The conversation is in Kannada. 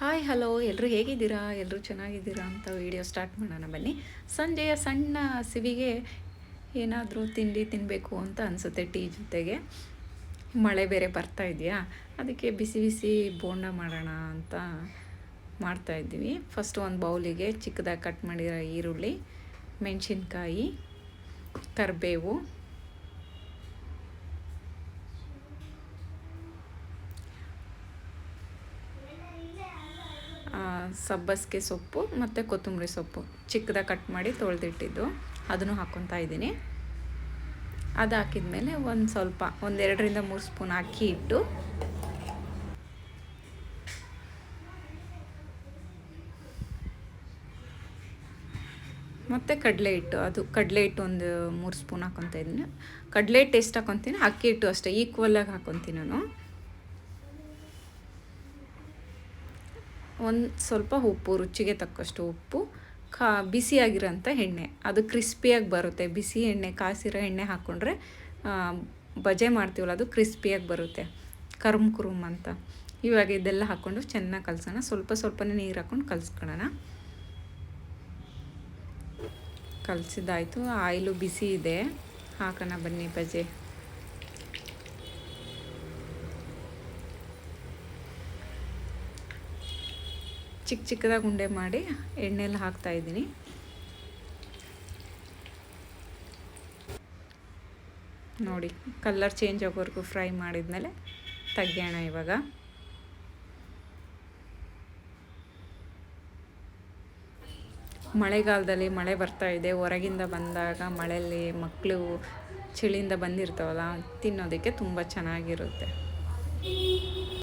ಹಾಯ್ ಹಲೋ ಎಲ್ಲರೂ ಹೇಗಿದ್ದೀರಾ? ಎಲ್ಲರೂ ಚೆನ್ನಾಗಿದ್ದೀರಾ ಅಂತ ವಿಡಿಯೋ ಸ್ಟಾರ್ಟ್ ಮಾಡೋಣ ಬನ್ನಿ. ಸಂಜೆಯ ಸಣ್ಣ ಹಸಿವಿಗೆ ಏನಾದರೂ ತಿಂಡಿ ತಿನ್ನಬೇಕು ಅಂತ ಅನಿಸುತ್ತೆ ಟೀ ಜೊತೆಗೆ. ಮಳೆ ಬೇರೆ ಬರ್ತಾ ಇದೆಯಾ, ಅದಕ್ಕೆ ಬಿಸಿ ಬಿಸಿ ಬೋಂಡ ಮಾಡೋಣ ಅಂತ ಮಾಡ್ತಾಯಿದ್ದೀವಿ. ಫಸ್ಟು ಒಂದು ಬೌಲಿಗೆ ಚಿಕ್ಕದಾಗಿ ಕಟ್ ಮಾಡಿರೋ ಈರುಳ್ಳಿ, ಮೆಣಸಿನ್ಕಾಯಿ, ಕರಿಬೇವು, ಸಬ್ಬಸಿಗೆ ಸೊಪ್ಪು ಮತ್ತು ಕೊತ್ತಂಬರಿ ಸೊಪ್ಪು ಚಿಕ್ಕದಾಗಿ ಕಟ್ ಮಾಡಿ ತೊಳೆದಿಟ್ಟಿದ್ದು ಅದನ್ನು ಹಾಕ್ಕೊತಾ ಇದ್ದೀನಿ. ಅದು ಹಾಕಿದ ಮೇಲೆ ಒಂದು ಸ್ವಲ್ಪ 2-3 ಸ್ಪೂನ್ ಅಕ್ಕಿ ಹಿಟ್ಟು, ಮತ್ತು ಕಡಲೆ ಹಿಟ್ಟು. ಕಡಲೆ ಹಿಟ್ಟು ಒಂದು 3 ಸ್ಪೂನ್ ಹಾಕ್ಕೊತಾ ಇದ್ದೀನಿ. ಕಡಲೆ ಹಿಟ್ಟು ಎಷ್ಟು ಹಾಕ್ಕೊತೀನಿ, ಅಕ್ಕಿ ಹಿಟ್ಟು ಅಷ್ಟೇ ಈಕ್ವಲಾಗಿ ಹಾಕ್ಕೊತೀನಿ ನಾನು. ಒಂದು ಸ್ವಲ್ಪ ಉಪ್ಪು, ರುಚಿಗೆ ತಕ್ಕಷ್ಟು ಉಪ್ಪು, ಬಿಸಿಯಾಗಿರೋಂಥ ಎಣ್ಣೆ, ಅದು ಕ್ರಿಸ್ಪಿಯಾಗಿ ಬರುತ್ತೆ. ಬಿಸಿ ಎಣ್ಣೆ, ಕಾಸಿರೋ ಎಣ್ಣೆ ಹಾಕ್ಕೊಂಡ್ರೆ ಬಜೆ ಮಾಡ್ತೀವಲ್ಲ ಅದು ಕ್ರಿಸ್ಪಿಯಾಗಿ ಬರುತ್ತೆ, ಕುರುಮ್ ಅಂತ. ಇವಾಗ ಇದೆಲ್ಲ ಹಾಕ್ಕೊಂಡು ಚೆನ್ನಾಗಿ ಕಲಸೋಣ. ಸ್ವಲ್ಪನೇ ನೀರು ಹಾಕ್ಕೊಂಡು ಕಲಿಸ್ಕೊಳ್ಳೋಣ. ಕಲಸಿದ್ದಾಯಿತು. ಆಯಿಲು ಬಿಸಿ ಇದೆ, ಹಾಕೋಣ ಬನ್ನಿ ಬಜೆ. ಚಿಕ್ಕದಾಗಿ ಉಂಡೆ ಮಾಡಿ ಎಣ್ಣೆಯಲ್ಲಿ ಹಾಕ್ತಾಯಿದ್ದೀನಿ. ನೋಡಿ, ಕಲರ್ ಚೇಂಜ್ ಆಗೋವರೆಗೂ ಫ್ರೈ ಮಾಡಿದ್ಮೇಲೆ ತೆಗಿಯೋಣ. ಇವಾಗ ಮಳೆಗಾಲದಲ್ಲಿ ಮಳೆ ಬರ್ತಾ ಇದೆ. ಹೊರಗಿಂದ ಬಂದಾಗ ಮಳೆಯಲ್ಲಿ ಮಕ್ಕಳು ಚಳಿಯಿಂದ ಬಂದಿರ್ತಾವಲ್ಲ, ತಿನ್ನೋದಕ್ಕೆ ತುಂಬ ಚೆನ್ನಾಗಿರುತ್ತೆ.